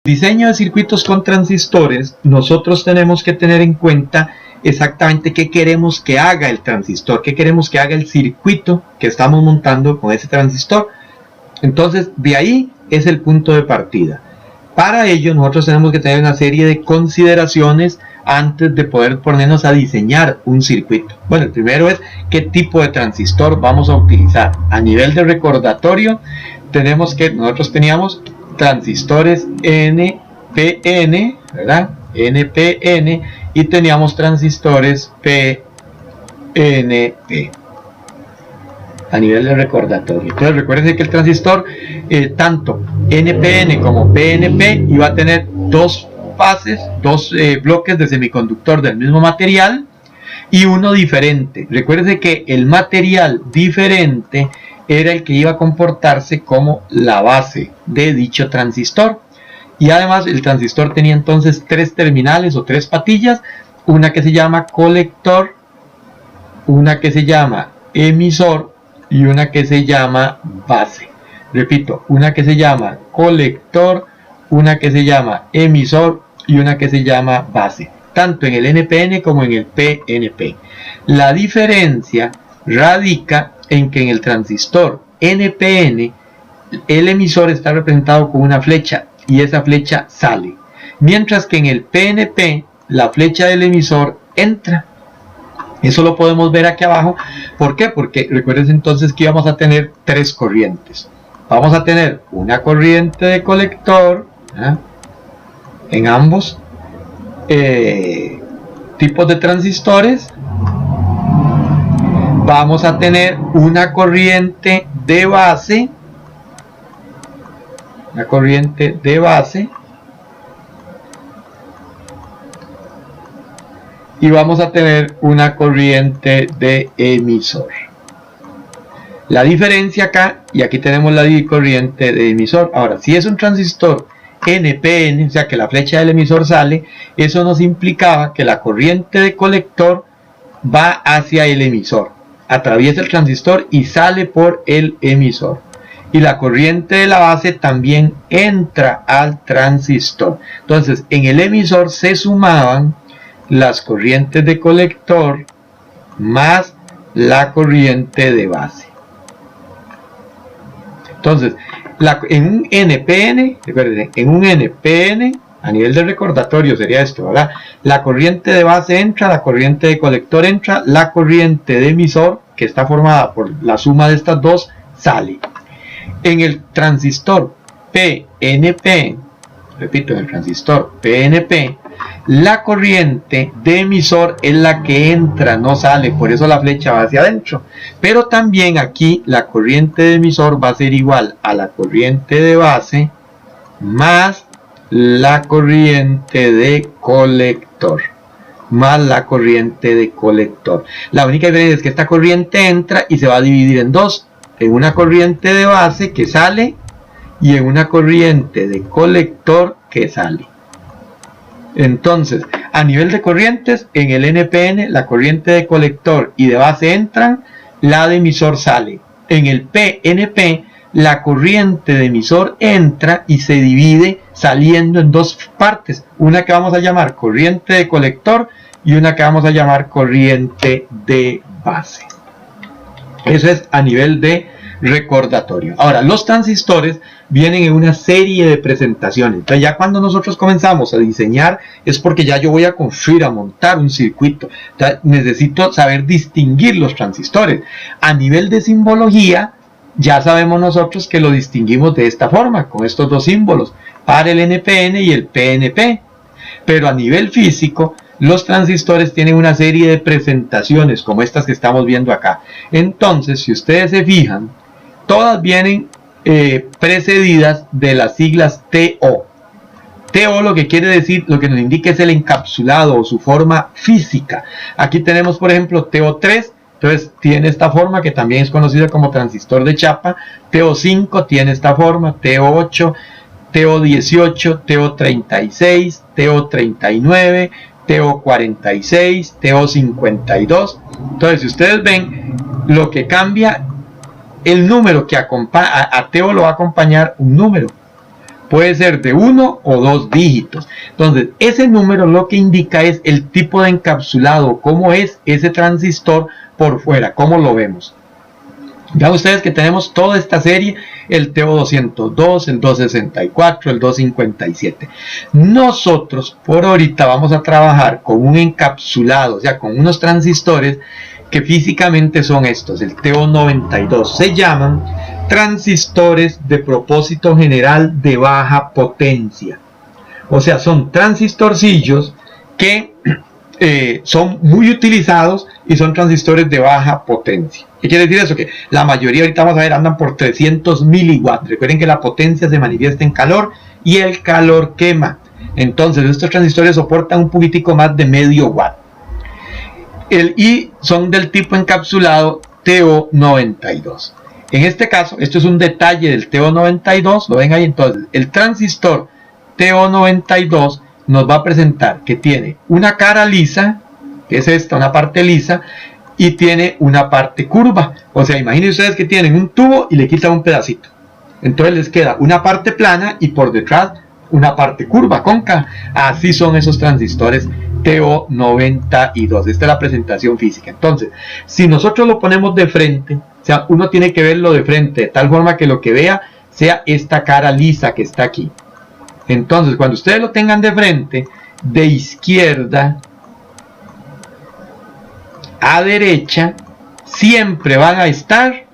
Diseño de circuitos con transistores, nosotros tenemos que tener en cuenta exactamente qué queremos que haga el transistor, qué queremos que haga el circuito que estamos montando con ese transistor. Entonces, de ahí es el punto de partida. Para ello, nosotros tenemos que tener una serie de consideraciones antes de poder ponernos a diseñar un circuito. Bueno, el primero es qué tipo de transistor vamos a utilizar. A nivel de recordatorio, nosotros teníamos transistores NPN, ¿verdad? NPN, y teníamos transistores PNP a nivel de recordatorio. Entonces recuerden que el transistor tanto NPN como PNP iba a tener dos fases, dos bloques de semiconductor del mismo material y uno diferente. Recuerden que el material diferente era el que iba a comportarse como la base de dicho transistor. Y además el transistor tenía entonces tres terminales o tres patillas, una que se llama colector, una que se llama emisor y una que se llama base. Repito, una que se llama colector, una que se llama emisor y una que se llama base, tanto en el NPN como en el PNP. La diferencia radica en que en el transistor NPN el emisor está representado con una flecha y esa flecha sale, mientras que en el PNP la flecha del emisor entra. Eso lo podemos ver aquí abajo. ¿Por qué? Porque recuerden entonces que íbamos a tener tres corrientes. Vamos a tener una corriente de colector en ambos tipos de transistores. Vamos a tener una corriente de base, y vamos a tener una corriente de emisor. La diferencia acá, y aquí tenemos la corriente de emisor. Ahora, si es un transistor NPN, o sea que la flecha del emisor sale, eso nos implicaba que la corriente de colector va hacia el emisor, atraviesa el transistor y sale por el emisor. Y la corriente de la base también entra al transistor. Entonces, en el emisor se sumaban las corrientes de colector más la corriente de base. Entonces, en un NPN, recuerden, en un NPN, a nivel de recordatorio sería esto, ¿verdad? La corriente de base entra, la corriente de colector entra, la corriente de emisor, que está formada por la suma de estas dos, sale. En el transistor PNP, repito, en el transistor PNP, la corriente de emisor es la que entra, no sale, por eso la flecha va hacia adentro. Pero también aquí la corriente de emisor va a ser igual a la corriente de base más la corriente de colector. La única diferencia es que esta corriente entra y se va a dividir en dos. En una corriente de base que sale y en una corriente de colector que sale. Entonces, a nivel de corrientes, en el NPN la corriente de colector y de base entran, la de emisor sale. En el PNP la corriente de emisor entra y se divide saliendo en dos partes, una que vamos a llamar corriente de colector y una que vamos a llamar corriente de base. Eso es a nivel de recordatorio. Ahora, los transistores vienen en una serie de presentaciones. Entonces, ya cuando nosotros comenzamos a diseñar es porque ya yo voy a construir, a montar un circuito. Entonces, necesito saber distinguir los transistores. A nivel de simbología, ya sabemos nosotros que lo distinguimos de esta forma, con estos dos símbolos, para el NPN y el PNP. Pero a nivel físico, los transistores tienen una serie de presentaciones como estas que estamos viendo acá. Entonces, si ustedes se fijan, todas vienen precedidas de las siglas TO. TO lo que quiere decir, lo que nos indica es el encapsulado o su forma física. Aquí tenemos, por ejemplo, TO3. Entonces tiene esta forma que también es conocida como transistor de chapa. TO5 tiene esta forma, TO8, TO18, TO36, TO39, TO46, TO52. Entonces, si ustedes ven, lo que cambia, el número que acompaña a TO lo va a acompañar un número. puede ser de 1 o 2 dígitos. Entonces, ese número lo que indica es el tipo de encapsulado, cómo es ese transistor por fuera, cómo lo vemos. Ya ustedes que tenemos toda esta serie, el TO202, el 264, el 257. Nosotros por ahorita vamos a trabajar con un encapsulado, o sea, con unos transistores que físicamente son estos, el TO92. Se llaman transistores de propósito general de baja potencia. O sea, son transistorcillos que son muy utilizados y son transistores de baja potencia. ¿Qué quiere decir eso? Que la mayoría, ahorita vamos a ver, andan por 300 miliwatts. Recuerden que la potencia se manifiesta en calor y el calor quema. Entonces estos transistores soportan un poquitico más de medio watt. Y son del tipo encapsulado TO92. En este caso, esto es un detalle del TO92, lo ven ahí. Entonces, el transistor TO92 nos va a presentar que tiene una cara lisa, que es esta, una parte lisa, y tiene una parte curva. O sea, imaginen ustedes que tienen un tubo y le quitan un pedacito. Entonces les queda una parte plana y por detrás una parte curva, cóncava. Así son esos transistores TO92. Esta es la presentación física. Entonces, si nosotros lo ponemos de frente, o sea, uno tiene que verlo de frente, de tal forma que lo que vea sea esta cara lisa que está aquí. Entonces, cuando ustedes lo tengan de frente, de izquierda a derecha, siempre van a estar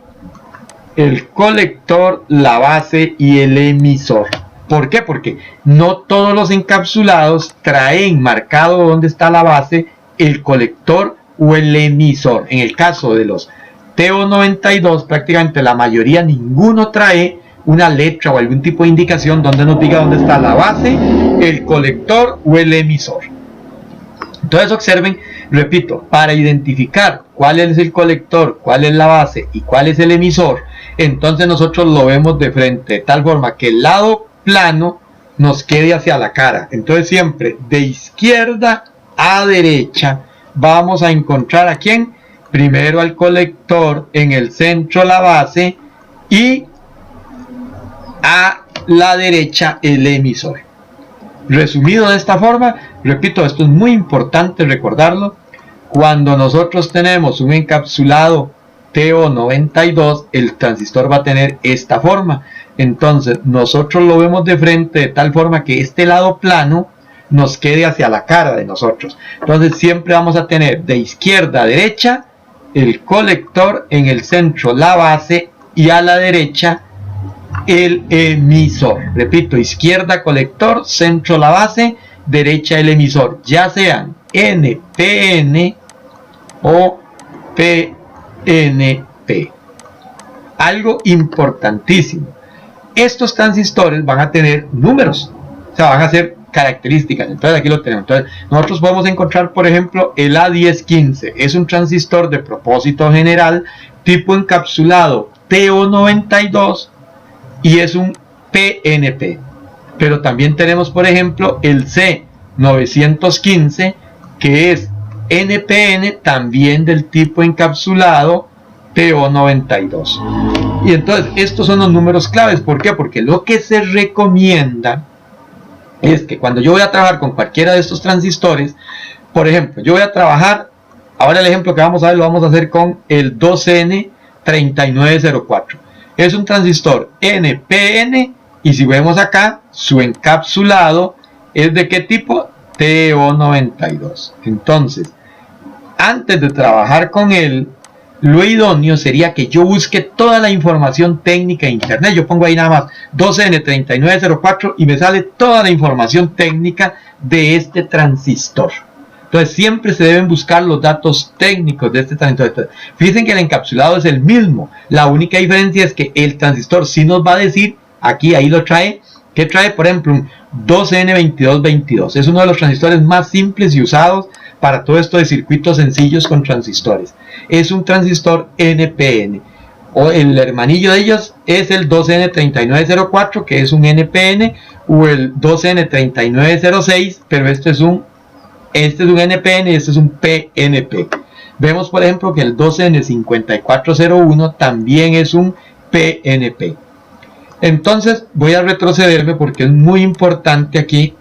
el colector, la base y el emisor. ¿Por qué? Porque no todos los encapsulados traen marcado dónde está la base, el colector o el emisor. En el caso de los TO92, prácticamente la mayoría, ninguno trae una letra o algún tipo de indicación donde nos diga dónde está la base, el colector o el emisor. Entonces observen, repito, para identificar cuál es el colector, cuál es la base y cuál es el emisor, entonces nosotros lo vemos de frente, de tal forma que el lado plano nos quede hacia la cara. Entonces siempre de izquierda a derecha vamos a encontrar a quién, primero al colector, en el centro la base y a la derecha el emisor. Resumido de esta forma, repito, esto es muy importante recordarlo. Cuando nosotros tenemos un encapsulado TO92, el transistor va a tener esta forma. Entonces nosotros lo vemos de frente de tal forma que este lado plano nos quede hacia la cara de nosotros. Entonces siempre vamos a tener de izquierda a derecha el colector, en el centro la base y a la derecha el emisor. Repito, izquierda colector, centro la base, derecha el emisor, ya sean NPN o PNP. Algo importantísimo, estos transistores van a tener números, o sea, van a ser características. Entonces aquí lo tenemos. Entonces nosotros podemos encontrar, por ejemplo, el A1015, es un transistor de propósito general tipo encapsulado TO92 y es un PNP. Pero también tenemos, por ejemplo, el C915, que es NPN, también del tipo encapsulado TO92. Y entonces estos son los números claves. ¿Por qué? Porque lo que se recomienda es que cuando yo voy a trabajar con cualquiera de estos transistores, por ejemplo, yo voy a trabajar, ahora el ejemplo que vamos a ver lo vamos a hacer con el 2N3904. Es un transistor NPN y si vemos acá, su encapsulado es de qué tipo, TO92. Entonces, antes de trabajar con él, lo idóneo sería que yo busque toda la información técnica en internet. Yo pongo ahí nada más 2N3904 y me sale toda la información técnica de este transistor. Entonces siempre se deben buscar los datos técnicos de este transistor. Fíjense que el encapsulado es el mismo. La única diferencia es que el transistor sí nos va a decir, aquí, ahí lo trae, que trae por ejemplo un 2N2222. Es uno de los transistores más simples y usados para todo esto de circuitos sencillos con transistores. Es un transistor NPN. O el hermanillo de ellos es el 2N3904, que es un NPN, o el 2N3906, pero este es un NPN y este es un PNP. Vemos por ejemplo que el 2N5401 también es un PNP. Entonces voy a retrocederme porque es muy importante aquí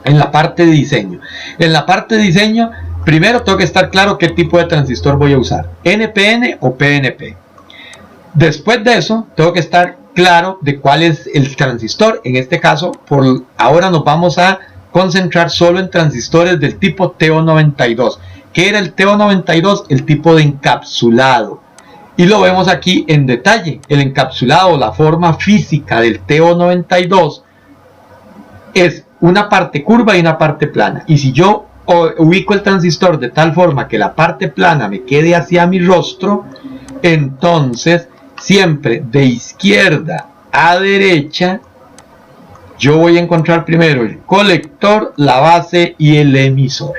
en la parte de diseño. En la parte de diseño, primero tengo que estar claro qué tipo de transistor voy a usar, NPN o PNP. Después de eso, tengo que estar claro de cuál es el transistor. En este caso, por ahora nos vamos a concentrar solo en transistores del tipo TO92. ¿Qué era el TO92? El tipo de encapsulado. Y lo vemos aquí en detalle. El encapsulado, la forma física del TO92 es una parte curva y una parte plana. Y si yo ubico el transistor de tal forma que la parte plana me quede hacia mi rostro, entonces siempre de izquierda a derecha yo voy a encontrar primero el colector, la base y el emisor.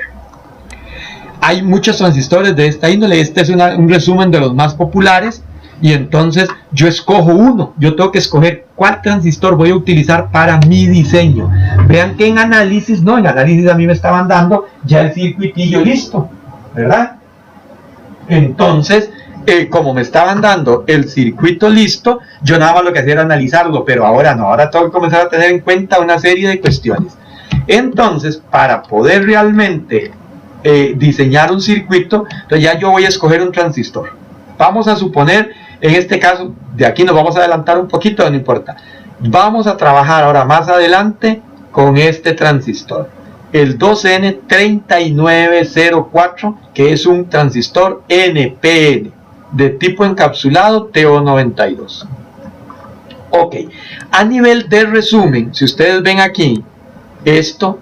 Hay muchos transistores de esta índole. Este es un resumen de los más populares. Y entonces yo escojo uno. Yo tengo que escoger cuál transistor voy a utilizar para mi diseño. Vean que en análisis, no, en análisis a mí me estaban dando ya el circuitillo listo, ¿verdad? Entonces, como me estaban dando el circuito listo, yo nada más lo que hacía era analizarlo, pero ahora no, ahora tengo que comenzar a tener en cuenta una serie de cuestiones. Entonces, para poder realmente diseñar un circuito, entonces ya yo voy a escoger un transistor. Vamos a suponer, en este caso, de aquí nos vamos a adelantar un poquito, no importa. Vamos a trabajar ahora más adelante con este transistor, el 2N3904, que es un transistor NPN, de tipo encapsulado TO92. Ok, a nivel de resumen, si ustedes ven aquí, esto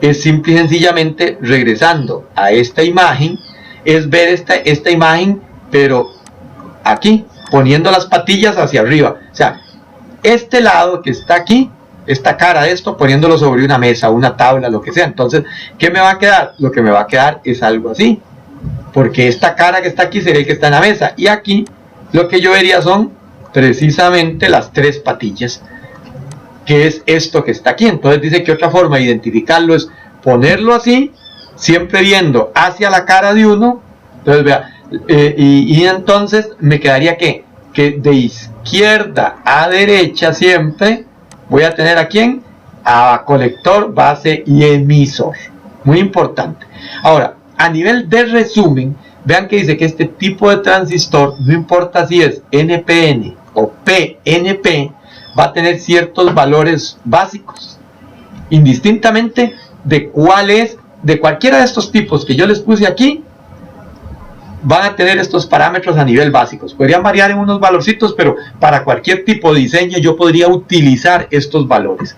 es simple y sencillamente, regresando a esta imagen, es ver esta imagen, pero aquí, poniendo las patillas hacia arriba. O sea, este lado que está aquí, esta cara de esto, poniéndolo sobre una mesa, una tabla, lo que sea. Entonces, ¿qué me va a quedar? Lo que me va a quedar es algo así, porque esta cara que está aquí sería el que está en la mesa, y aquí lo que yo vería son precisamente las tres patillas, que es esto que está aquí. Entonces dice que otra forma de identificarlo es ponerlo así, siempre viendo hacia la cara de uno. Entonces vea, y entonces me quedaría que de izquierda a derecha siempre voy a tener a quién, a colector, base y emisor. Muy importante. Ahora, a nivel de resumen, vean que dice que este tipo de transistor, no importa si es NPN o PNP, va a tener ciertos valores básicos, indistintamente de cuál es, de cualquiera de estos tipos que yo les puse aquí, van a tener estos parámetros a nivel básicos. Podrían variar en unos valorcitos, pero para cualquier tipo de diseño yo podría utilizar estos valores.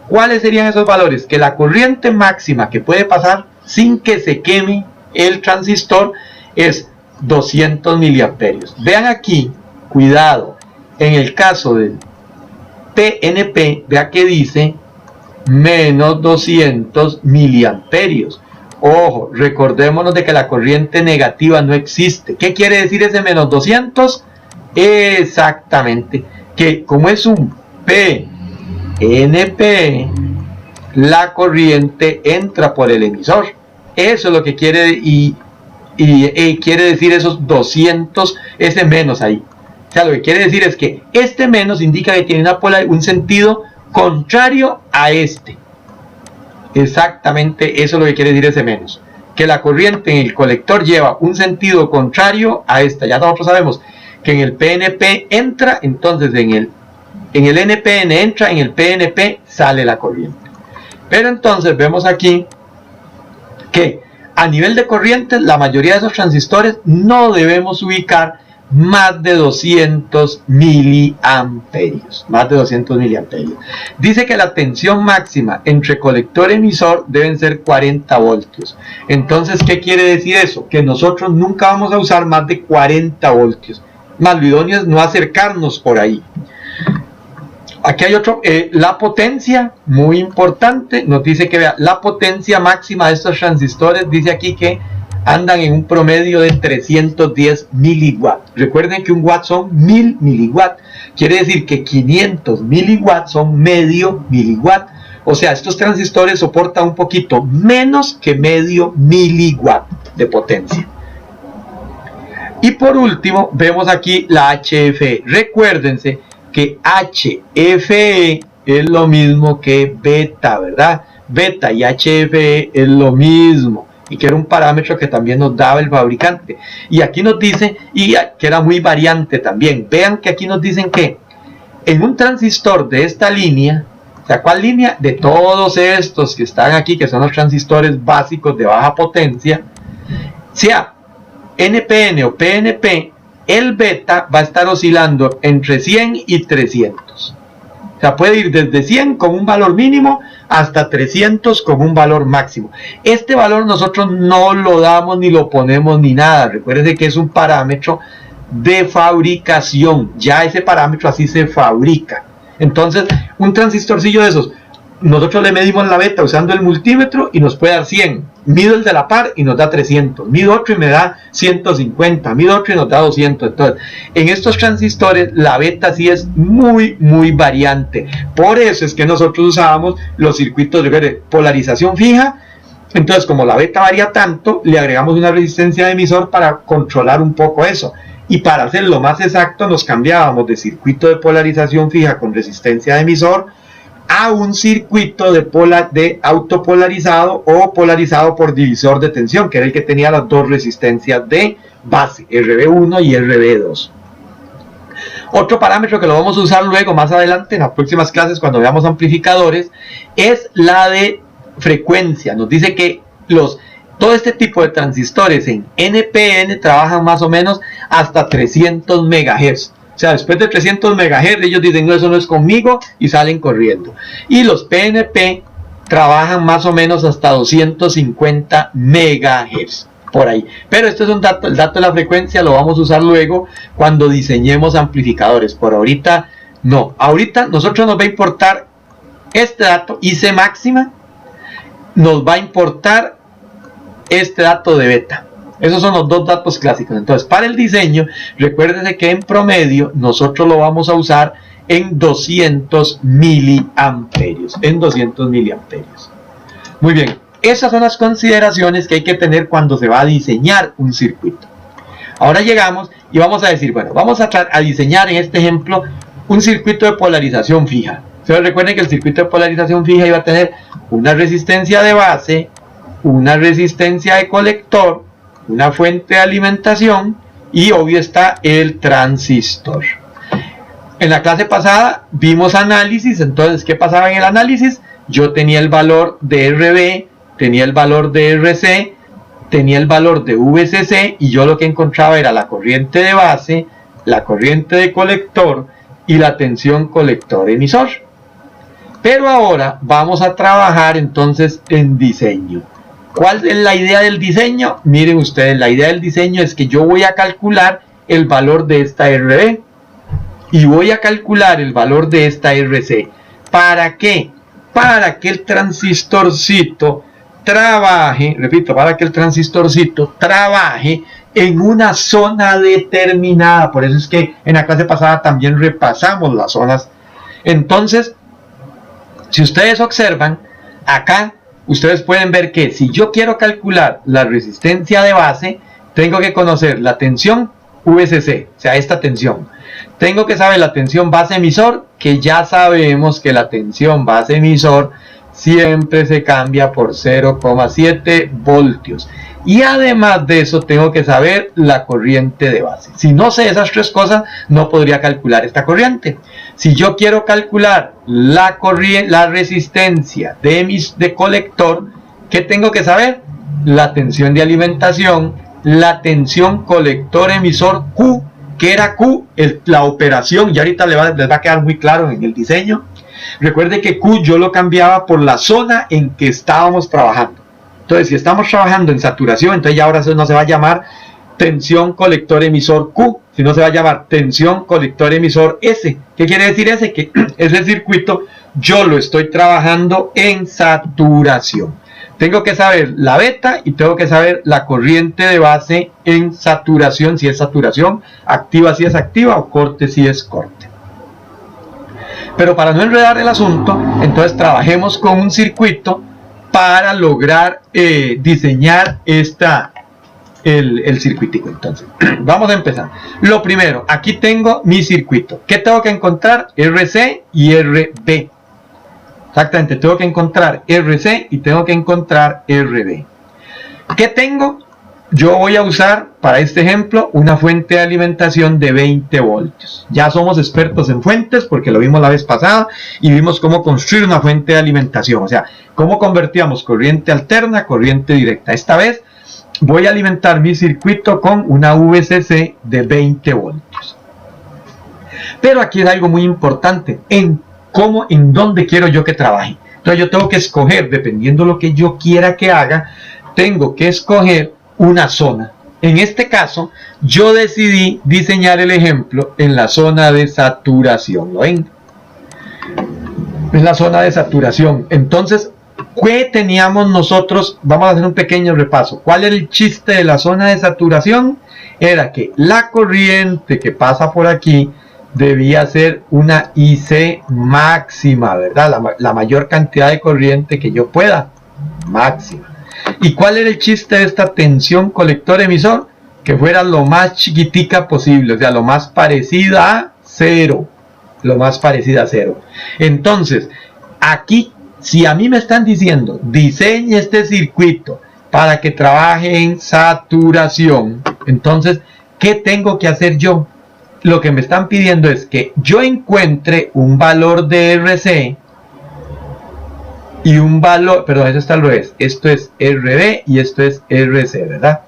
¿Cuáles serían esos valores? Que la corriente máxima que puede pasar sin que se queme el transistor es 200 miliamperios. Vean aquí, cuidado, en el caso del PNP, vea que dice menos 200 miliamperios. Ojo, recordémonos de que la corriente negativa no existe. ¿Qué quiere decir ese menos 200? Exactamente, que como es un PNP, la corriente entra por el emisor. Eso es lo que quiere, y quiere decir esos 200, ese menos ahí. O sea, lo que quiere decir es que este menos indica que tiene un sentido contrario a este. Exactamente, eso es lo que quiere decir ese menos. Que la corriente en el colector lleva un sentido contrario a esta. Ya nosotros sabemos que en el PNP entra, entonces en el NPN entra, en el PNP sale la corriente. Pero entonces vemos aquí que a nivel de corriente, la mayoría de esos transistores no debemos ubicar más de 200 miliamperios. Más de 200 miliamperios. Dice que la tensión máxima entre colector y emisor deben ser 40 voltios. Entonces, ¿qué quiere decir eso? Que nosotros nunca vamos a usar más de 40 voltios. Más lo idóneo es no acercarnos por ahí. Aquí hay otro, la potencia, muy importante, nos dice que vea, la potencia máxima de estos transistores, dice aquí que andan en un promedio de 310 miliwatts. Recuerden que un watt son 1000 miliwatts, quiere decir que 500 miliwatts son medio miliwatt. O sea, estos transistores soportan un poquito menos que medio miliwatt de potencia. Y por último, vemos aquí la HF. Recuérdense que HFE es lo mismo que beta, ¿verdad? Beta y HFE es lo mismo, y que era un parámetro que también nos daba el fabricante. Y aquí nos dice, y que era muy variante también. Vean que aquí nos dicen que en un transistor de esta línea, o sea, ¿cuál línea? De todos estos que están aquí, que son los transistores básicos de baja potencia, sea NPN o PNP, el beta va a estar oscilando entre 100 y 300. O sea, puede ir desde 100 con un valor mínimo hasta 300 con un valor máximo. Este valor nosotros no lo damos ni lo ponemos ni nada. Recuerden que es un parámetro de fabricación. Ya ese parámetro así se fabrica. Entonces, un transistorcillo de esos, nosotros le medimos la beta usando el multímetro y nos puede dar 100. Mido el de la par y nos da 300. Mido otro y me da 150. Mido otro y nos da 200. Entonces, en estos transistores la beta sí es muy variante. Por eso es que nosotros usábamos los circuitos de polarización fija. Entonces, como la beta varía tanto, le agregamos una resistencia de emisor para controlar un poco eso. Y para hacerlo más exacto, nos cambiábamos de circuito de polarización fija con resistencia de emisor a un circuito de autopolarizado o polarizado por divisor de tensión, que era el que tenía las dos resistencias de base, RB1 y RB2. Otro parámetro que lo vamos a usar luego más adelante en las próximas clases cuando veamos amplificadores es la de frecuencia. Nos dice que todo este tipo de transistores en NPN trabajan más o menos hasta 300 MHz. O sea, después de 300 MHz ellos dicen, no, eso no es conmigo, y salen corriendo. Y los PNP trabajan más o menos hasta 250 MHz, por ahí. Pero esto es un dato, el dato de la frecuencia lo vamos a usar luego cuando diseñemos amplificadores. Por ahorita no. Ahorita nosotros nos va a importar este dato, IC máxima, nos va a importar este dato de beta. Esos son los dos datos clásicos. Entonces, para el diseño, recuérdense que en promedio nosotros lo vamos a usar en 200 miliamperios. En 200 miliamperios. Muy bien. Esas son las consideraciones que hay que tener cuando se va a diseñar un circuito. Ahora llegamos y vamos a decir, bueno, vamos a diseñar en este ejemplo un circuito de polarización fija. Entonces, recuerden que el circuito de polarización fija iba a tener una resistencia de base, una resistencia de colector, una fuente de alimentación y obvio está el transistor. En la clase pasada vimos análisis. Entonces, ¿qué pasaba en el análisis? Yo tenía el valor de RB, tenía el valor de RC, tenía el valor de VCC y yo lo que encontraba era la corriente de base, la corriente de colector y la tensión colector emisor. Pero ahora vamos a trabajar entonces en diseño. ¿Cuál es la idea del diseño? Miren ustedes, la idea del diseño es que yo voy a calcular el valor de esta RB y voy a calcular el valor de esta RC. ¿Para qué? Para que el transistorcito trabaje, repito, para que el transistorcito trabaje en una zona determinada. Por eso es que en la clase pasada también repasamos las zonas. Entonces, si ustedes observan, acá ustedes pueden ver que si yo quiero calcular la resistencia de base, tengo que conocer la tensión VCC, o sea, esta tensión. Tengo que saber la tensión base emisor, que ya sabemos que la tensión base emisor siempre se cambia por 0,7 voltios. Y además de eso tengo que saber la corriente de base. Si no sé esas tres cosas, no podría calcular esta corriente. Si yo quiero calcular la resistencia de colector, ¿qué tengo que saber? La tensión de alimentación, la tensión colector emisor Q, que era Q, la operación, y ahorita les va a quedar muy claro en el diseño. Recuerde que Q yo lo cambiaba por la zona en que estábamos trabajando. Entonces, si estamos trabajando en saturación, entonces ya ahora eso no se va a llamar tensión colector emisor Q, sino se va a llamar tensión colector emisor S. ¿Qué quiere decir S? Que ese circuito yo lo estoy trabajando en saturación. Tengo que saber la beta y tengo que saber la corriente de base en saturación, si es saturación, activa si es activa o corte si es corte. Pero para no enredar el asunto, entonces trabajemos con un circuito para lograr diseñar esta el circuitico. Entonces, vamos a empezar. Lo primero, aquí tengo mi circuito. ¿Qué tengo que encontrar? RC y RB. Exactamente, tengo que encontrar RC y tengo que encontrar RB. ¿Qué tengo? Yo voy a usar, para este ejemplo, una fuente de alimentación de 20 voltios. Ya somos expertos en fuentes porque lo vimos la vez pasada y vimos cómo construir una fuente de alimentación. O sea, cómo convertíamos corriente alterna a corriente directa. Esta vez voy a alimentar mi circuito con una VCC de 20 voltios. Pero aquí es algo muy importante, en dónde quiero yo que trabaje. Entonces yo tengo que escoger, dependiendo de lo que yo quiera que haga, tengo que escoger una zona. En este caso, yo decidí diseñar el ejemplo en la zona de saturación. ¿Lo ven? Es la zona de saturación. Entonces, ¿qué teníamos nosotros? Vamos a hacer un pequeño repaso. ¿Cuál era el chiste de la zona de saturación? Era que la corriente que pasa por aquí debía ser una IC máxima, ¿verdad? La mayor cantidad de corriente que yo pueda, máxima. ¿Y cuál era el chiste de esta tensión colector-emisor? Que fuera lo más chiquitica posible, o sea, lo más parecida a cero. Lo más parecida a cero. Entonces, aquí, si a mí me están diciendo, diseñe este circuito para que trabaje en saturación, entonces, ¿qué tengo que hacer yo? Lo que me están pidiendo es que yo encuentre un valor de RC y un valor, perdón, eso está al revés, esto es RB y esto es RC, ¿verdad?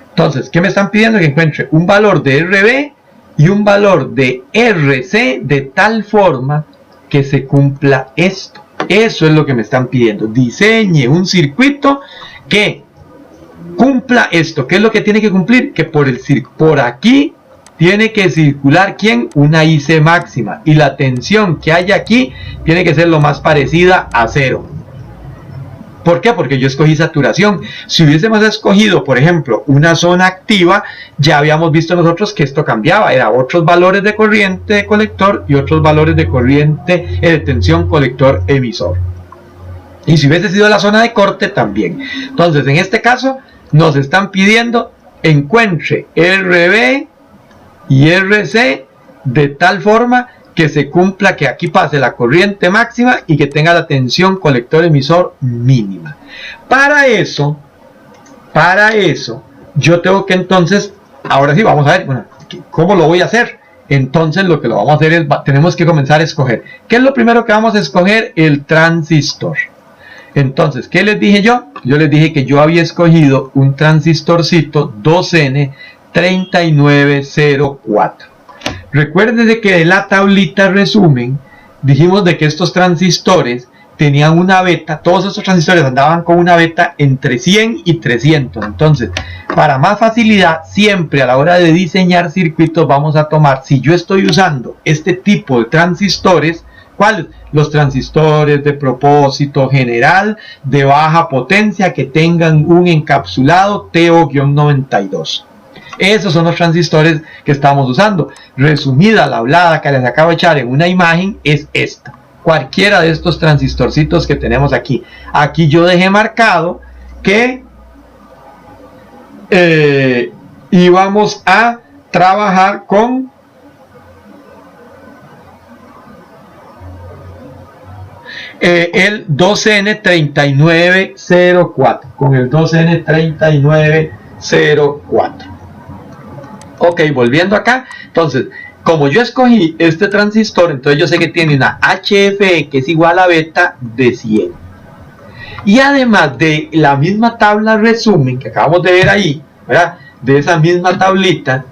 Entonces, ¿qué me están pidiendo? Que encuentre un valor de RB y un valor de RC de tal forma que se cumpla esto. Eso es lo que me están pidiendo. Diseñe un circuito que cumpla esto. ¿Qué es lo que tiene que cumplir? Que por aquí tiene que circular, ¿quién? Una IC máxima. Y la tensión que hay aquí tiene que ser lo más parecida a cero. ¿Por qué? Porque yo escogí saturación. Si hubiésemos escogido, por ejemplo, una zona activa, ya habíamos visto nosotros que esto cambiaba. Era otros valores de corriente de colector y otros valores de corriente de tensión colector emisor. Y si hubiese sido la zona de corte, también. Entonces, en este caso, nos están pidiendo encuentre RB y RC de tal forma que se cumpla que aquí pase la corriente máxima y que tenga la tensión colector emisor mínima. Para eso yo tengo que entonces, ahora sí vamos a ver, bueno, ¿cómo lo voy a hacer? Entonces lo que lo vamos a hacer es, tenemos que comenzar a escoger. ¿Qué es lo primero que vamos a escoger? El transistor. Entonces, ¿qué les dije yo? Yo les dije que yo había escogido un transistorcito 2N3904. Recuerden que de la tablita resumen dijimos de que estos transistores tenían una beta, todos estos transistores andaban con una beta entre 100 y 300. Entonces, para más facilidad, siempre a la hora de diseñar circuitos vamos a tomar, si yo estoy usando este tipo de transistores, ¿cuáles? Los transistores de propósito general de baja potencia que tengan un encapsulado TO-92. Esos son los transistores que estamos usando. Resumida la hablada que les acabo de echar en una imagen es esta. Cualquiera de estos transistorcitos que tenemos aquí. Aquí yo dejé marcado que íbamos a trabajar con el 2N3904. Con el 2N3904. Ok, volviendo acá, entonces, como yo escogí este transistor, entonces yo sé que tiene una HFE que es igual a beta de 100. Y además de la misma tabla resumen que acabamos de ver ahí, ¿verdad? De esa misma tablita,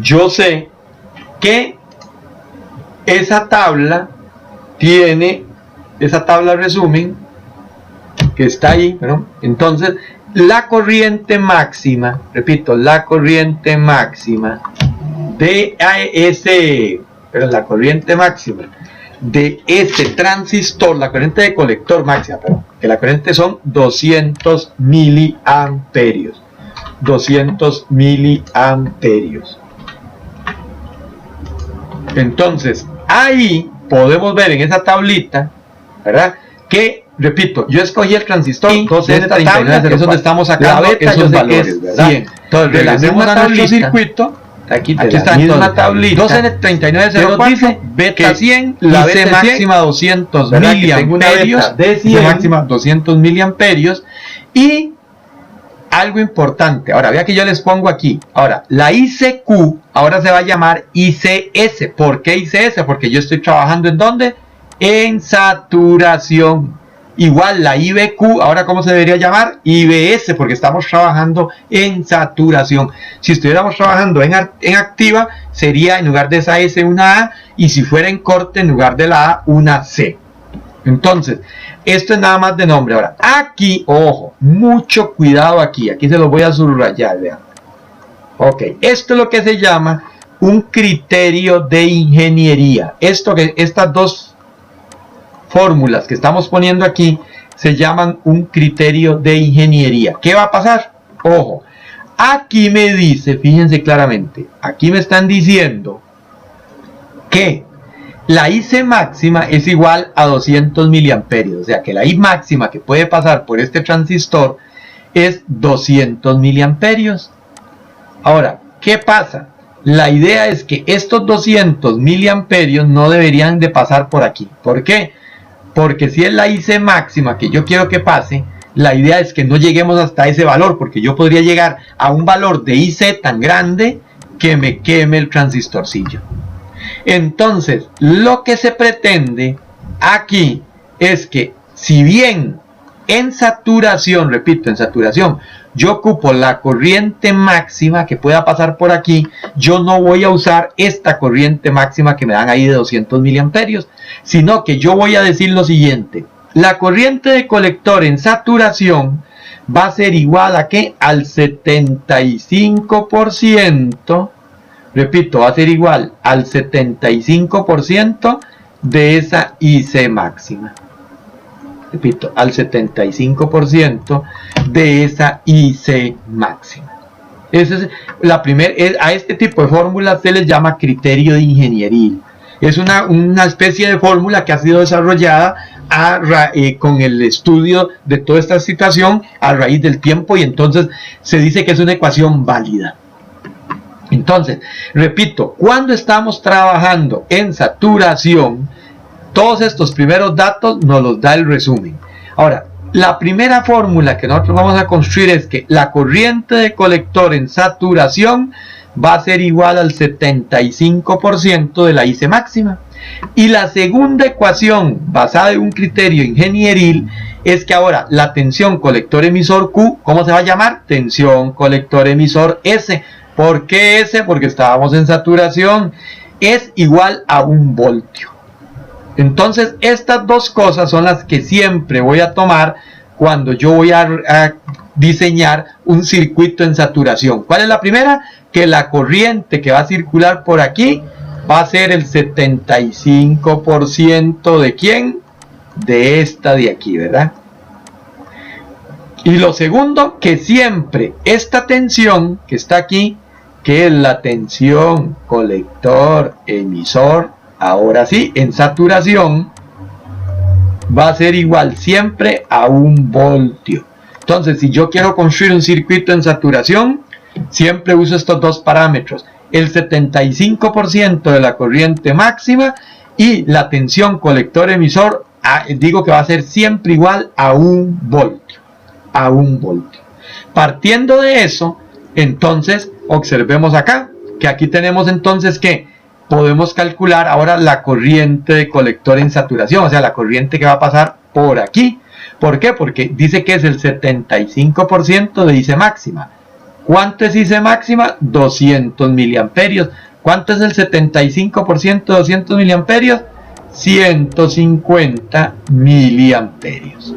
yo sé que esa tabla tiene, esa tabla resumen que está ahí, ¿no? Entonces, la corriente máxima, repito, la corriente máxima de la corriente máxima de este transistor, la corriente de colector máxima, que la corriente son 200 miliamperios. 200 miliamperios. Entonces, ahí podemos ver en esa tablita, ¿verdad? Que repito, yo escogí el transistor Y 2N39, que es donde estamos sacando esos valores, ¿verdad? 100. Entonces, regresemos a nuestro circuito. Aquí está misma entonces, tablita. 2N3904 dice beta que 100, la IC beta máxima 200 miliamperios, de 100, máxima 200 miliamperios. Y algo importante, ahora vea que yo les pongo aquí, ahora la ICQ ahora se va a llamar ICS. ¿Por qué ICS? Porque yo estoy trabajando ¿en dónde? En saturación. Igual la IBQ, ahora ¿cómo se debería llamar? IBS, porque estamos trabajando en saturación. Si estuviéramos trabajando en activa, sería en lugar de esa S una A, y si fuera en corte, en lugar de la A, una C. Entonces, esto es nada más de nombre. Ahora, aquí, ojo, mucho cuidado aquí se los voy a subrayar, vean. Ok, esto es lo que se llama un criterio de ingeniería. Estas dos fórmulas que estamos poniendo aquí se llaman un criterio de ingeniería. ¿Qué va a pasar? Ojo, aquí me dice, fíjense claramente, aquí me están diciendo que la IC máxima es igual a 200 miliamperios, o sea que la I máxima que puede pasar por este transistor es 200 miliamperios. Ahora, ¿qué pasa? La idea es que estos 200 miliamperios no deberían de pasar por aquí. ¿Por qué? Porque si es la IC máxima que yo quiero que pase, la idea es que no lleguemos hasta ese valor, porque yo podría llegar a un valor de IC tan grande que me queme el transistorcillo. Entonces, lo que se pretende aquí es que, si bien en saturación, repito, en saturación, yo ocupo la corriente máxima que pueda pasar por aquí, yo no voy a usar esta corriente máxima que me dan ahí de 200 miliamperios, sino que yo voy a decir lo siguiente: la corriente de colector en saturación va a ser igual a ¿qué? Al 75%, repito, va a ser igual al 75% de esa IC máxima. Repito, al 75% de esa IC máxima. Esa es la primera. A este tipo de fórmulas se les llama criterio de ingeniería. Es una especie de fórmula que ha sido desarrollada con el estudio de toda esta situación a raíz del tiempo, y entonces se dice que es una ecuación válida. Entonces, repito, cuando estamos trabajando en saturación, todos estos primeros datos nos los da el resumen. Ahora, la primera fórmula que nosotros vamos a construir es que la corriente de colector en saturación va a ser igual al 75% de la IC máxima. Y la segunda ecuación, basada en un criterio ingenieril, es que ahora la tensión colector emisor Q, ¿cómo se va a llamar? Tensión colector emisor S. ¿Por qué S? Porque estábamos en saturación. Es igual a 1 voltio. Entonces, estas dos cosas son las que siempre voy a tomar cuando yo voy a diseñar un circuito en saturación. ¿Cuál es la primera? Que la corriente que va a circular por aquí va a ser el 75% de ¿quién? De esta de aquí, ¿verdad? Y lo segundo, que siempre esta tensión que está aquí, que es la tensión colector emisor, ahora sí, en saturación, va a ser igual siempre a 1 voltio. Entonces, si yo quiero construir un circuito en saturación, siempre uso estos dos parámetros: el 75% de la corriente máxima y la tensión colector emisor, digo que va a ser siempre igual a 1 voltio. A 1 voltio. Partiendo de eso, entonces, observemos acá, que aquí tenemos entonces que podemos calcular ahora la corriente de colector en saturación, o sea, la corriente que va a pasar por aquí. ¿Por qué? Porque dice que es el 75% de IC máxima. ¿Cuánto es IC máxima? 200 miliamperios. ¿Cuánto es el 75% de 200 miliamperios? 150 miliamperios.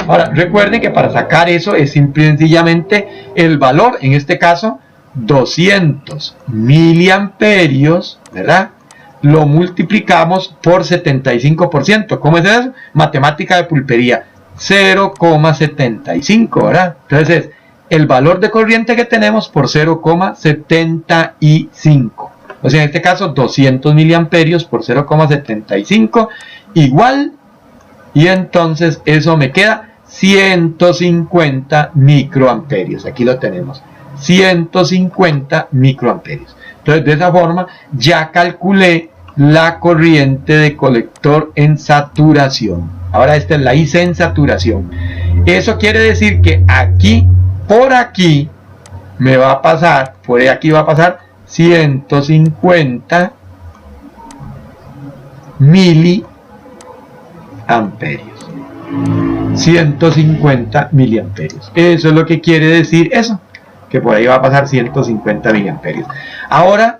Ahora, recuerden que para sacar eso es simple y sencillamente el valor, en este caso 200 miliamperios, ¿verdad? Lo multiplicamos por 75%. ¿Cómo es eso? Matemática de pulpería. 0,75, ¿verdad? Entonces es el valor de corriente que tenemos por 0,75. O sea, en este caso 200 miliamperios por 0,75 igual y entonces eso me queda 150 microamperios. Aquí lo tenemos, 150 microamperios. Entonces de esa forma ya calculé la corriente de colector en saturación. Ahora esta es la IC en saturación. Eso quiere decir que aquí, por aquí, me va a pasar, por aquí va a pasar 150 miliamperios. 150 miliamperios. Eso es lo que quiere decir eso, que por ahí va a pasar 150 miliamperios. Ahora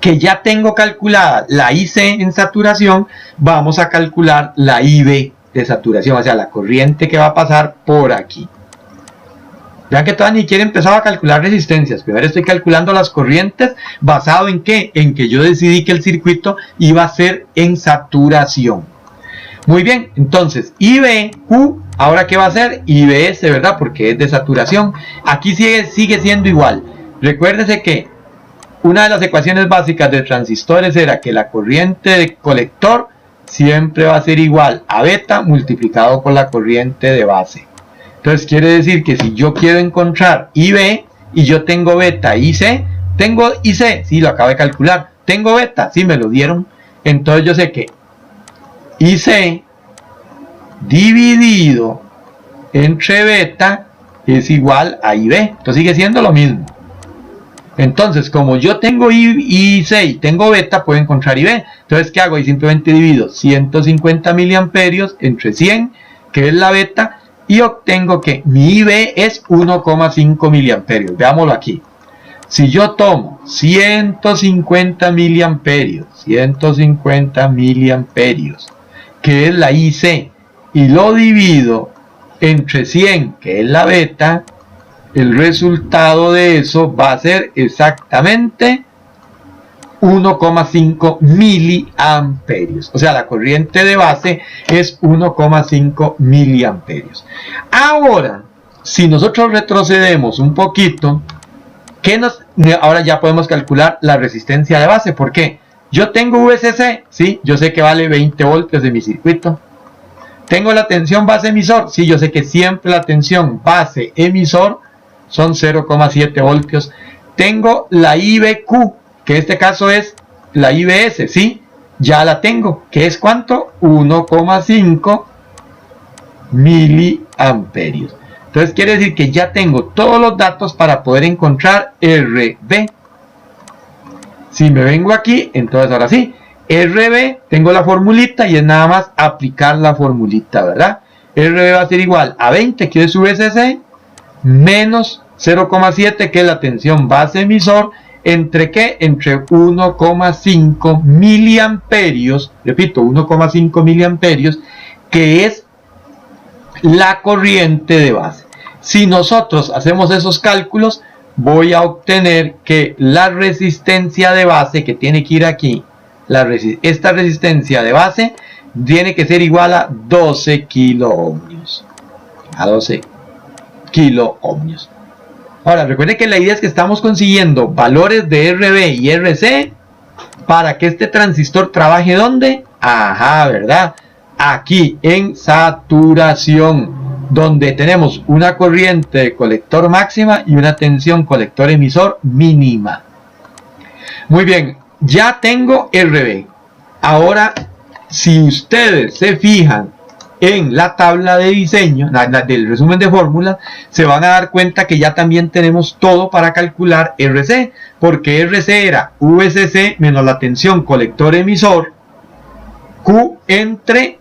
que ya tengo calculada la IC en saturación, vamos a calcular la IB de saturación, o sea, la corriente que va a pasar por aquí. Vean que todavía ni siquiera empezaba a calcular resistencias. Primero estoy calculando las corrientes, ¿basado en qué? En que yo decidí que el circuito iba a ser en saturación. Muy bien, entonces IBQ, ¿ahora qué va a ser? IBS, ¿verdad? Porque es de saturación. Aquí sigue siendo igual. Recuérdese que una de las ecuaciones básicas de transistores era que la corriente de colector siempre va a ser igual a beta multiplicado por la corriente de base. Entonces quiere decir que si yo quiero encontrar IB y yo tengo beta y IC, tengo IC, sí, lo acabo de calcular. Tengo beta, sí, me lo dieron. Entonces yo sé que IC dividido entre beta es igual a IB. Entonces sigue siendo lo mismo. Entonces, como yo tengo IC y tengo beta, puedo encontrar IB. Entonces, ¿qué hago? Y simplemente divido 150 miliamperios entre 100, que es la beta, y obtengo que mi IB es 1,5 miliamperios. Veámoslo aquí. Si yo tomo 150 miliamperios, que es la IC, y lo divido entre 100, que es la beta, el resultado de eso va a ser exactamente 1,5 miliamperios. O sea, la corriente de base es 1,5 miliamperios. Ahora, si nosotros retrocedemos un poquito, ahora ya podemos calcular la resistencia de base. ¿Por qué? Yo tengo VCC, sí, yo sé que vale 20 voltios de mi circuito. Tengo la tensión base emisor, sí, yo sé que siempre la tensión base emisor son 0,7 voltios. Tengo la IBQ, que en este caso es la IBS, ¿sí? Ya la tengo, que es ¿cuánto? 1,5 miliamperios. Entonces quiere decir que ya tengo todos los datos para poder encontrar RB. Si me vengo aquí, entonces ahora sí, RB, tengo la formulita y es nada más aplicar la formulita, ¿verdad? RB va a ser igual a 20, que es su VCC, menos 0,7, que es la tensión base emisor, ¿entre qué? Entre 1,5 miliamperios, repito, 1,5 miliamperios, que es la corriente de base. Si nosotros hacemos esos cálculos, voy a obtener que la resistencia de base que tiene que ir aquí, esta resistencia de base tiene que ser igual a 12 kiloohmios. A 12 kiloohmios. Ahora, recuerden que la idea es que estamos consiguiendo valores de RB y RC para que este transistor trabaje ¿dónde? Ajá, ¿verdad? Aquí en saturación, donde tenemos una corriente de colector máxima y una tensión colector emisor mínima. Muy bien, ya tengo RB. Ahora, si ustedes se fijan en la tabla de diseño, del resumen de fórmulas, se van a dar cuenta que ya también tenemos todo para calcular RC, porque RC era VCC menos la tensión colector emisor, Q entre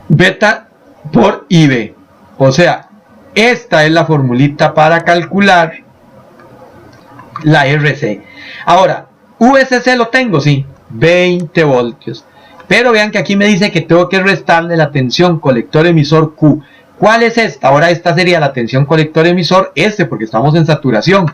beta por IB. O sea, esta es la formulita para calcular la RC. Ahora, VCC lo tengo, sí, 20 voltios. Pero vean que aquí me dice que tengo que restarle la tensión colector emisor Q. ¿Cuál es esta? Ahora esta sería la tensión colector emisor S, porque estamos en saturación.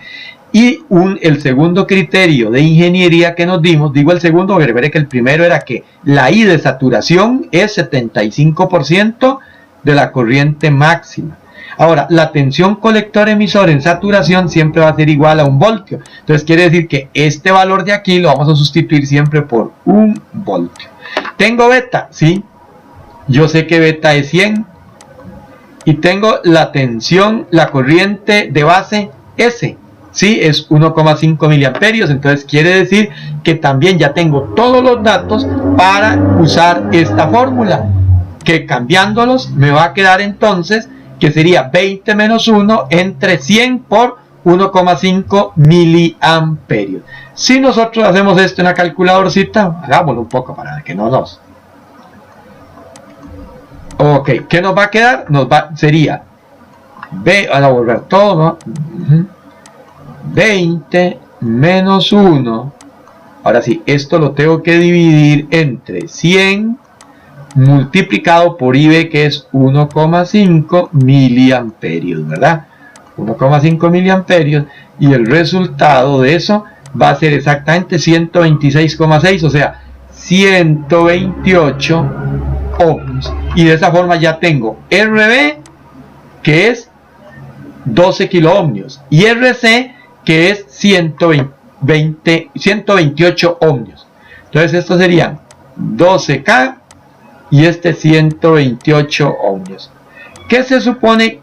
Y el segundo criterio de ingeniería que nos dimos, digo el segundo, porque recuerden que el primero era que la I de saturación es 75% de la corriente máxima. Ahora, la tensión colector emisor en saturación siempre va a ser igual a 1 voltio. Entonces quiere decir que este valor de aquí lo vamos a sustituir siempre por 1 voltio. ¿Tengo beta? Sí. yo sé que beta es 100 y tengo la tensión, la corriente de base S, ¿sí? Es 1,5 miliamperios, entonces quiere decir que también ya tengo todos los datos para usar esta fórmula, que cambiándolos me va a quedar entonces que sería 20 menos 1 entre 100 por 1,5 miliamperios. Si nosotros hacemos esto en la calculadorcita, hagámoslo un poco para que no nos... Ok, ¿qué nos va a quedar? Sería, a volver todo, ¿no? 20 menos 1. Ahora sí, esto lo tengo que dividir entre 100 multiplicado por IB, que es 1,5 miliamperios, ¿verdad? 1,5 miliamperios, y el resultado de eso va a ser exactamente 126,6, o sea, 128 ohms. Y de esa forma ya tengo RB, que es 12 kiloohmios, y RC, que es 128 ohmios. Entonces estos serían 12K y este 128 ohmios. ¿Qué se supone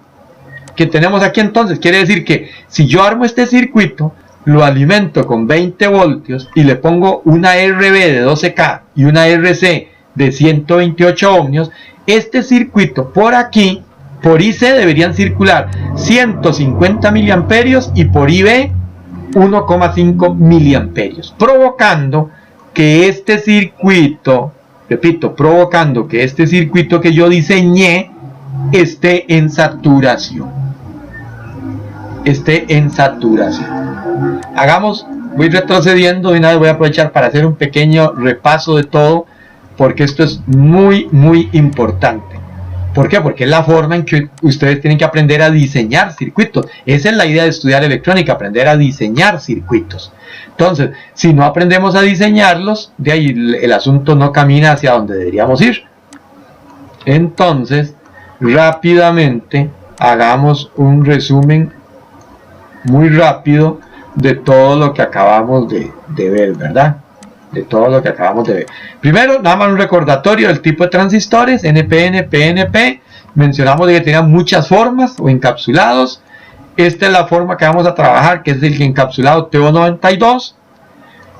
que tenemos aquí entonces? Quiere decir que si yo armo este circuito, lo alimento con 20 voltios y le pongo una RB de 12K y una RC de 128 ohmios, este circuito por aquí, por IC deberían circular 150 miliamperios y por IB 1,5 miliamperios, provocando que este circuito, repito, provocando que este circuito que yo diseñé esté en saturación. Voy retrocediendo y nada, voy a aprovechar para hacer un pequeño repaso de todo, porque esto es muy importante. ¿Por qué? Porque es la forma en que ustedes tienen que aprender a diseñar circuitos. Esa es la idea de estudiar electrónica, aprender a diseñar circuitos. Entonces, si no aprendemos a diseñarlos, de ahí el asunto no camina hacia donde deberíamos ir. Entonces, rápidamente, hagamos un resumen muy rápido de todo lo que acabamos de ver, ¿verdad? De todo lo que acabamos de ver. Primero, nada más un recordatorio del tipo de transistores, NPN, PNP. Mencionamos de que tenían muchas formas o encapsulados. Esta es la forma que vamos a trabajar, que es el encapsulado TO92.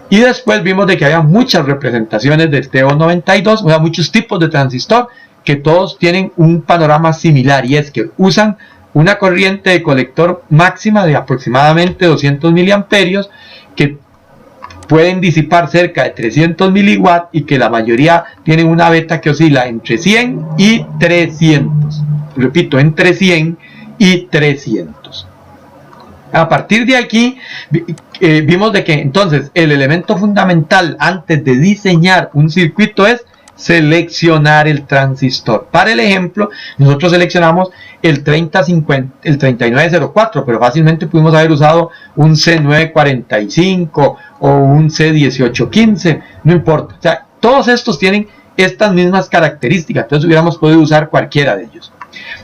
Y después vimos de que había muchas representaciones del TO92, o sea, muchos tipos de transistor, que todos tienen un panorama similar, y es que usan una corriente de colector máxima de aproximadamente 200 miliamperios, que pueden disipar cerca de 300 miliwatts y que la mayoría tienen una beta que oscila entre 100 y 300. Repito, entre 100 y 300. A partir de aquí vimos de que entonces el elemento fundamental antes de diseñar un circuito es seleccionar el transistor. Para el ejemplo, nosotros seleccionamos el 3904, pero fácilmente pudimos haber usado un C945 o un C1815, no importa. O sea, todos estos tienen estas mismas características, entonces hubiéramos podido usar cualquiera de ellos.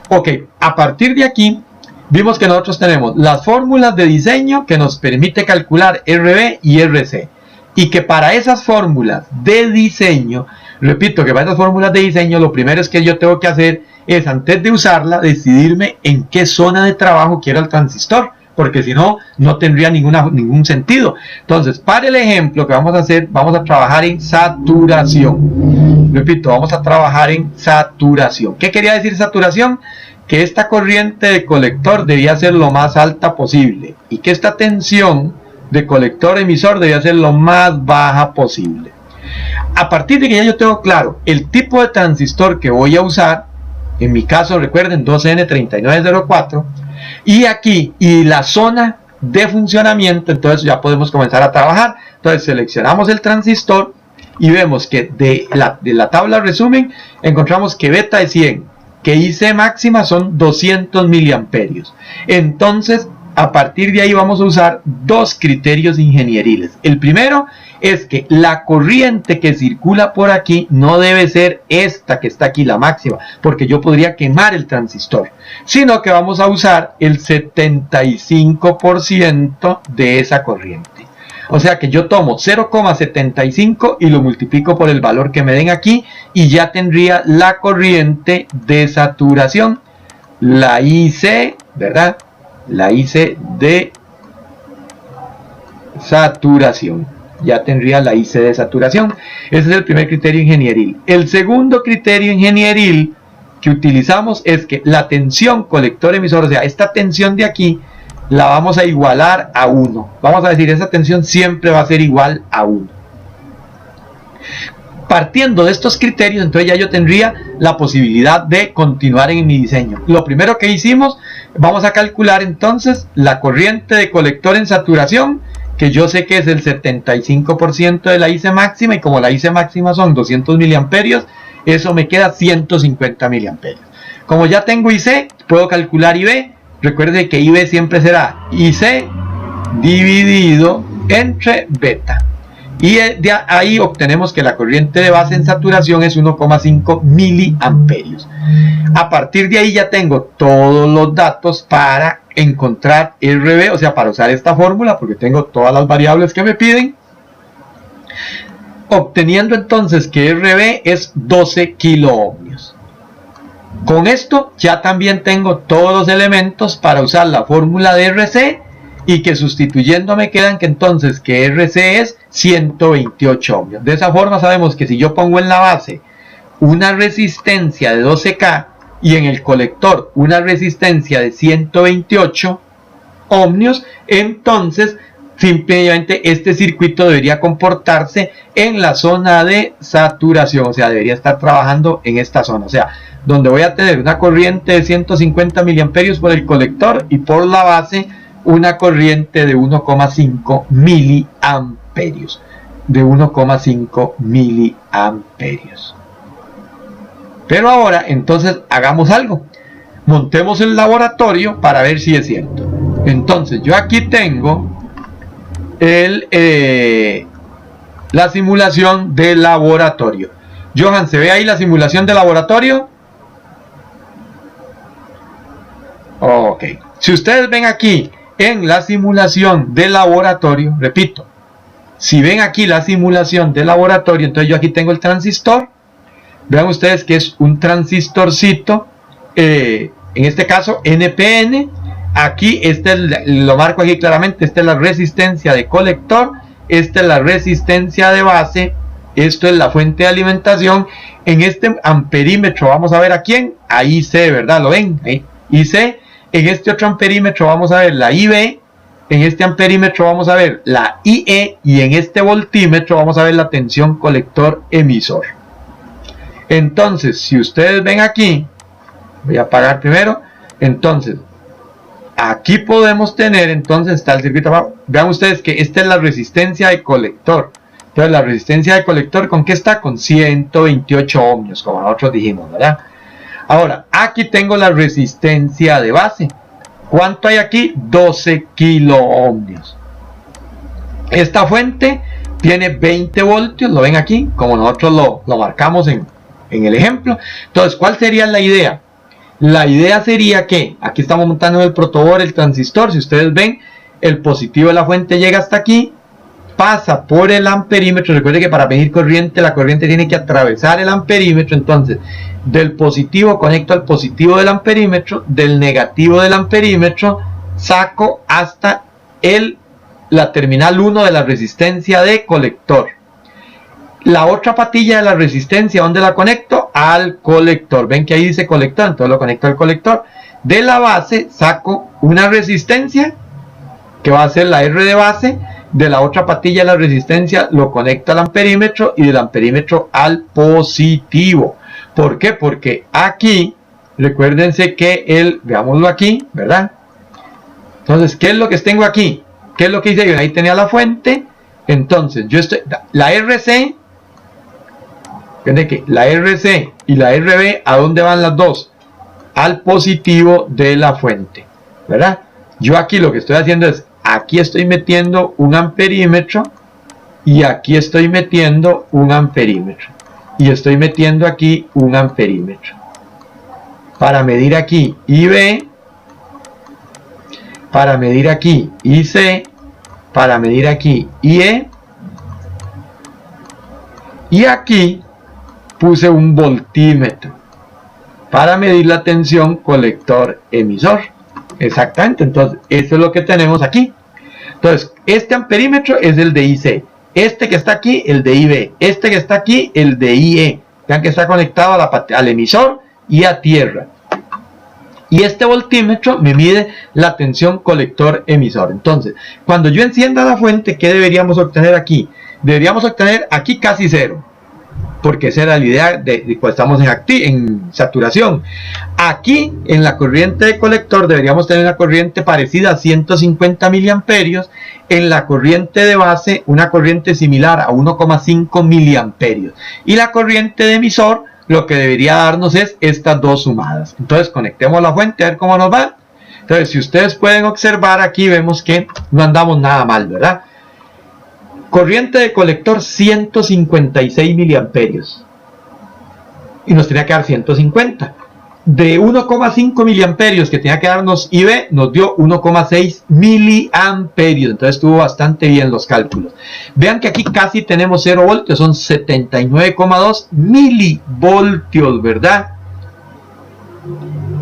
Ok, a partir de aquí vimos que nosotros tenemos las fórmulas de diseño que nos permite calcular RB y RC, y que para esas fórmulas de diseño, repito que para esas fórmulas de diseño, lo primero es que yo tengo que hacer es, antes de usarla, decidirme en qué zona de trabajo quiero el transistor, porque si no, no tendría ningún sentido. Entonces, para el ejemplo que vamos a hacer, vamos a trabajar en saturación. Repito, vamos a trabajar en saturación. ¿Qué quería decir saturación? Que esta corriente de colector debía ser lo más alta posible y que esta tensión de colector emisor debía ser lo más baja posible. A partir de que ya yo tengo claro el tipo de transistor que voy a usar, en mi caso recuerden 2N3904, y aquí y la zona de funcionamiento, entonces ya podemos comenzar a trabajar. Entonces seleccionamos el transistor y vemos que de la tabla resumen encontramos que beta es 100, que IC máxima son 200 miliamperios. Entonces a partir de ahí vamos a usar dos criterios ingenieriles. El primero es que la corriente que circula por aquí no debe ser esta que está aquí, la máxima, porque yo podría quemar el transistor, sino que vamos a usar el 75% de esa corriente. O sea que yo tomo 0,75 y lo multiplico por el valor que me den aquí y ya tendría la corriente de saturación. La IC, ¿verdad? La IC de saturación. Ya tendría la IC de saturación. Ese es el primer criterio ingenieril. El segundo criterio ingenieril que utilizamos es que la tensión colector-emisor, o sea, esta tensión de aquí, la vamos a igualar a 1. Vamos a decir, esa tensión siempre va a ser igual a 1. Partiendo de estos criterios, entonces ya yo tendría la posibilidad de continuar en mi diseño. Lo primero que hicimos, vamos a calcular entonces la corriente de colector en saturación, que yo sé que es el 75% de la IC máxima, y como la IC máxima son 200 miliamperios, eso me queda 150 miliamperios. Como ya tengo IC, puedo calcular IB. Recuerde que IB siempre será IC dividido entre beta. Y de ahí obtenemos que la corriente de base en saturación es 1,5 miliamperios. A partir de ahí ya tengo todos los datos para encontrar RB, o sea, para usar esta fórmula, porque tengo todas las variables que me piden. Obteniendo entonces que RB es 12 kiloohmios. Con esto ya también tengo todos los elementos para usar la fórmula de RC, y que sustituyendo me quedan que entonces que RC es 128 ohmios. De esa forma sabemos que si yo pongo en la base una resistencia de 12K y en el colector una resistencia de 128 ohmios, entonces simplemente este circuito debería comportarse en la zona de saturación, o sea, debería estar trabajando en esta zona, o sea, donde voy a tener una corriente de 150 miliamperios por el colector y por la base una corriente de 1,5 miliamperios. De 1,5 miliamperios. Pero ahora, entonces, hagamos algo. Montemos el laboratorio para ver si es cierto. Entonces, yo aquí tengo la simulación de laboratorio. Johan, ¿se ve ahí la simulación de laboratorio? Ok. Si ustedes ven aquí en la simulación de laboratorio, repito, si ven aquí la simulación de laboratorio, entonces yo aquí tengo el transistor. Vean ustedes que es un transistorcito, en este caso NPN. Aquí lo marco aquí claramente, esta es la resistencia de colector, esta es la resistencia de base, esto es la fuente de alimentación. En este amperímetro vamos a ver a quién, a IC, ¿verdad? ¿Lo ven? Ahí, IC. En este otro amperímetro vamos a ver la IB, en este amperímetro vamos a ver la IE, y en este voltímetro vamos a ver la tensión colector emisor. Entonces, si ustedes ven aquí, voy a apagar primero, entonces, aquí podemos tener, entonces está el circuito abajo. Vean ustedes que esta es la resistencia de colector. Entonces, la resistencia de colector, ¿con qué está? Con 128 ohmios, como nosotros dijimos, ¿verdad? Ahora, aquí tengo la resistencia de base. ¿Cuánto hay aquí? 12 kiloohmios. Esta fuente tiene 20 voltios, lo ven aquí, como nosotros lo marcamos en el ejemplo. Entonces, ¿cuál sería la idea? La idea sería que, aquí estamos montando el protoboard, el transistor, si ustedes ven, el positivo de la fuente llega hasta aquí, pasa por el amperímetro. Recuerde que para medir corriente, la corriente tiene que atravesar el amperímetro. Entonces, del positivo conecto al positivo del amperímetro, del negativo del amperímetro saco hasta la terminal 1 de la resistencia de colector. La otra patilla de la resistencia, ¿dónde la conecto? Al colector. Ven que ahí dice colector, entonces lo conecto al colector. De la base saco una resistencia que va a ser la R de base. De la otra patilla de la resistencia lo conecto al amperímetro, y del amperímetro al positivo. ¿Por qué? Porque aquí, recuérdense que veámoslo aquí, ¿verdad? Entonces, ¿qué es lo que tengo aquí? ¿Qué es lo que hice yo? Ahí tenía la fuente. Entonces, la RC, fíjense que la RC y la RB, ¿a dónde van las dos? Al positivo de la fuente, ¿verdad? Yo aquí lo que estoy haciendo es, aquí estoy metiendo un amperímetro, y aquí estoy metiendo un amperímetro, y estoy metiendo aquí un amperímetro, para medir aquí IB, para medir aquí IC, para medir aquí IE, y aquí puse un voltímetro para medir la tensión colector-emisor. Exactamente, entonces eso es lo que tenemos aquí. Entonces, este amperímetro es el de IC, este que está aquí, el de IB, este que está aquí, el de IE. Vean que está conectado al emisor y a tierra. Y este voltímetro me mide la tensión colector-emisor. Entonces, cuando yo encienda la fuente, ¿qué deberíamos obtener aquí? Deberíamos obtener aquí casi cero, porque esa era la idea de cuando estamos en saturación. Aquí, en la corriente de colector, deberíamos tener una corriente parecida a 150 miliamperios. En la corriente de base, una corriente similar a 1,5 miliamperios. Y la corriente de emisor, lo que debería darnos es estas dos sumadas. Entonces, conectemos la fuente a ver cómo nos va. Entonces, si ustedes pueden observar, aquí vemos que no andamos nada mal, ¿verdad? Corriente de colector 156 miliamperios. Y nos tenía que dar 150. De 1,5 miliamperios que tenía que darnos IB, nos dio 1,6 miliamperios. Entonces estuvo bastante bien los cálculos. Vean que aquí casi tenemos 0 voltios, son 79,2 milivoltios, ¿verdad?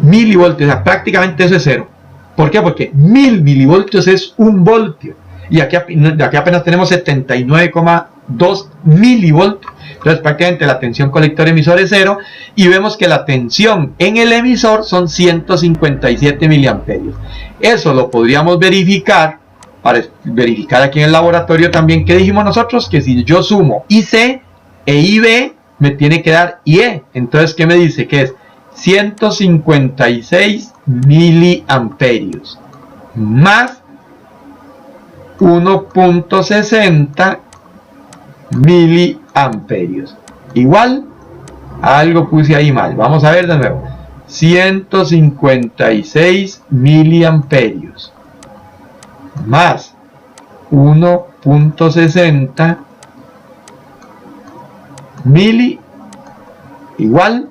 Milivoltios, o sea, prácticamente eso es cero. ¿Por qué? Porque 1000 milivoltios es 1 voltio. Y aquí apenas tenemos 79,2 milivoltios. Entonces prácticamente la tensión colector-emisor es 0. Y vemos que la tensión en el emisor son 157 miliamperios. Eso lo podríamos verificar, para verificar aquí en el laboratorio también, que dijimos nosotros, que si yo sumo IC e IB, me tiene que dar IE. Entonces, ¿qué me dice? Que es 156 miliamperios más 1,60 miliamperios. Igual, algo puse ahí mal. Vamos a ver de nuevo. 156 miliamperios más 1,60 mili, igual,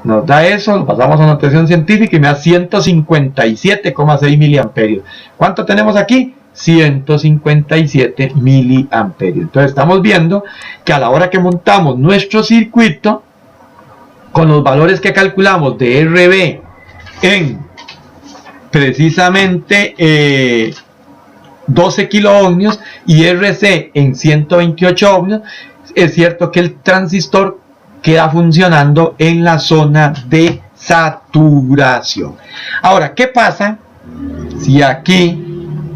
nos da eso, lo pasamos a notación científica y me da 157,6 miliamperios. ¿Cuánto tenemos aquí? 157 miliamperios. Entonces estamos viendo que a la hora que montamos nuestro circuito, con los valores que calculamos de RB en precisamente 12 kiloohmios y RC en 128 ohmios, es cierto que el transistor queda funcionando en la zona de saturación. Ahora, ¿qué pasa si aquí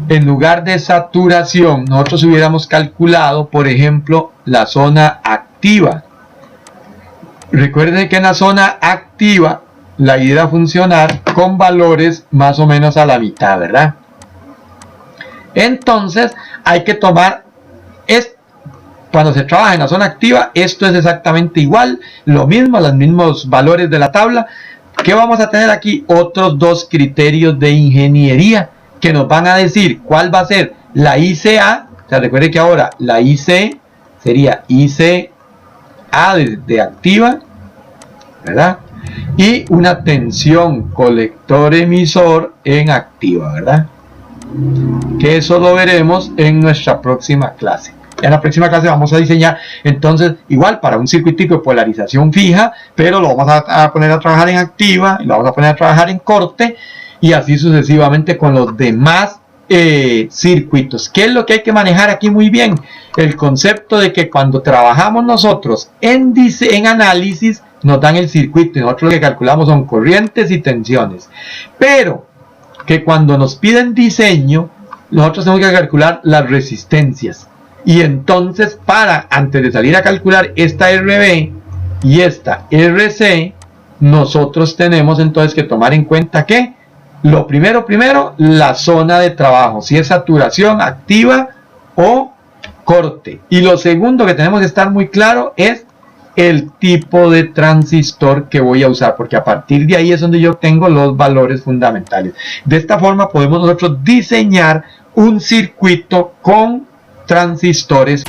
en lugar de saturación nosotros hubiéramos calculado, por ejemplo, la zona activa? Recuerden que en la zona activa la idea era funcionar con valores más o menos a la mitad, ¿verdad? Entonces hay que tomar cuando se trabaja en la zona activa, esto es exactamente igual, lo mismo, los mismos valores de la tabla. ¿Qué vamos a tener aquí? Otros dos criterios de ingeniería que nos van a decir cuál va a ser la ICA. O sea, recuerde que ahora la IC sería ICA de activa, ¿verdad? Y una tensión colector-emisor en activa, ¿verdad? Que eso lo veremos en nuestra próxima clase. En la próxima clase vamos a diseñar entonces igual para un circuitico de polarización fija, pero lo vamos a poner a trabajar en activa y lo vamos a poner a trabajar en corte y así sucesivamente con los demás circuitos. ¿Qué es lo que hay que manejar aquí muy bien? El concepto de que cuando trabajamos nosotros en análisis nos dan el circuito y nosotros lo que calculamos son corrientes y tensiones, pero que cuando nos piden diseño nosotros tenemos que calcular las resistencias. Y entonces antes de salir a calcular esta RB y esta RC, nosotros tenemos entonces que tomar en cuenta que lo primero, la zona de trabajo, si es saturación activa o corte. Y lo segundo que tenemos que estar muy claro es el tipo de transistor que voy a usar, porque a partir de ahí es donde yo tengo los valores fundamentales. De esta forma podemos nosotros diseñar un circuito con transistores.